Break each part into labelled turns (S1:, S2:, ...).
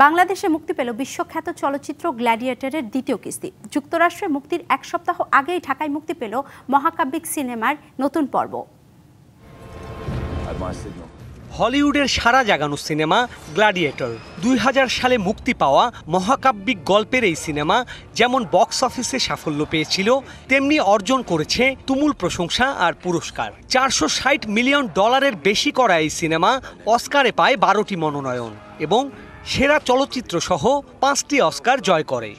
S1: বাংলাদেশে মুক্তি পেল বিশ্বখ্যাত চলচ্চিত্র গ্ল্যাডিয়েটরের দ্বিতীয় কিস্তি। যুক্তরাষ্ট্রে মুক্তির এক সপ্তাহ আগেই ঢাকায় মুক্তি পেল মহাকাব্যিক সিনেমার নতুন পর্ব।
S2: হলিউডের সারা জাগানো সিনেমা গ্ল্যাডিয়েটর 2000 সালে মুক্তি পাওয়া মহাকাব্যিক গল্পের এই সিনেমা যেমন বক্স অফিসে সাফল্য পেয়েছিল, তেমনি অর্জন করেছে তুমুল প্রশংসা আর পুরস্কার। $460 মিলিয়ন বেশি করা এই সিনেমা অস্কারে পায় 12টি মনোনয়ন এবং সেরা চলচ্চিত্র সহ 5টি অস্কার জয় করে।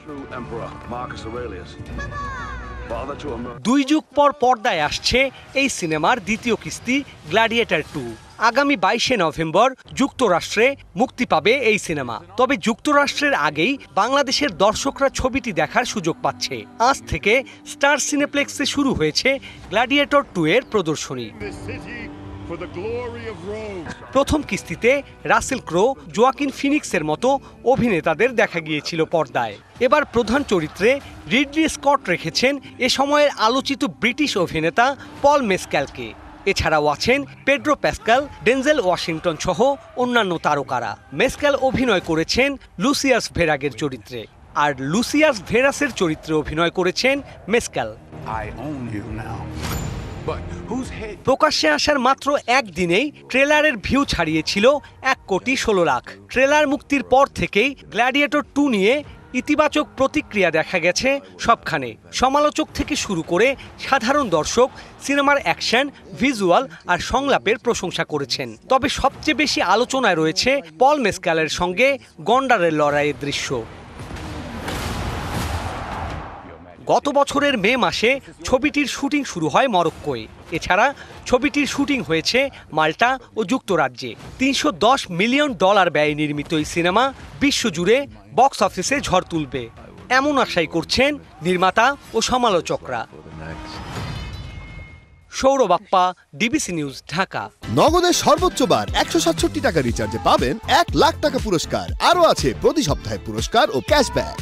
S2: 2 যুগ পর পর্দায় আসছে এই সিনেমার দ্বিতীয় কিস্তি গ্ল্যাডিয়েটর 2। আগামী 22শে নভেম্বর যুক্তরাষ্ট্রে মুক্তি পাবে এই সিনেমা। তবে যুক্তরাষ্ট্রের আগেই বাংলাদেশের দর্শকরা ছবিটি দেখার সুযোগ পাচ্ছে। আজ থেকে স্টার সিনেপ্লেক্সে শুরু হয়েছে গ্ল্যাডিয়েটর 2 এর প্রদর্শনী। প্রথম কিস্তিতে রাসেল ক্রো, জোয়াকিন ফিনিক্সের মতো অভিনেতাদের দেখা গিয়েছিল পর্দায়। এবার প্রধান চরিত্রে রিডলি স্কট রেখেছেন এ সময়ের আলোচিত ব্রিটিশ অভিনেতা পল মেসক্যালকে। এছাড়াও আছেন পেড্রো প্যাসকাল, ডেনজেল ওয়াশিংটন সহ অন্যান্য তারকারা। মেসক্যাল অভিনয় করেছেন লুসিয়াস ভেরাগের চরিত্রে, আর লুসিয়াস ভেরাসের চরিত্রে অভিনয় করেছেন মেসক্যাল। প্রকাশ্যে আসার মাত্র একদিনেই ট্রেলারের ভিউ ছাড়িয়েছিল 1,16,00,000। ট্রেলার মুক্তির পর থেকেই গ্ল্যাডিয়েটর 2 নিয়ে ইতিবাচক প্রতিক্রিয়া দেখা গেছে সবখানে। সমালোচক থেকে শুরু করে সাধারণ দর্শক সিনেমার অ্যাকশন, ভিজুয়াল আর সংলাপের প্রশংসা করেছেন। তবে সবচেয়ে বেশি আলোচনায় রয়েছে পল মেসক্যালের সঙ্গে গন্ডারের লড়াইয়ের দৃশ্য। গত বছরের মে মাসে ছবিটির শুটিং শুরু হয় মরক্কোয়। এছাড়া ছবিটির শুটিং হয়েছে মাল্টা ও যুক্তরাজ্যে। $310 মিলিয়ন ব্যয়ে নির্মিত এই সিনেমা বিশ্বজুড়ে বক্স অফিসে ঝড় তুলবে, এমন আশাই করছেন নির্মাতা ও সমালোচকরা। Sourav Appa, DBC news, Dhaka.
S3: নগদের সর্বোচ্চ বার 167 টাকা রিচার্জে পাবেন 1 লাখ টাকা পুরস্কার। আরও আছে প্রতি সপ্তাহে পুরস্কার ও ক্যাশব্যাক।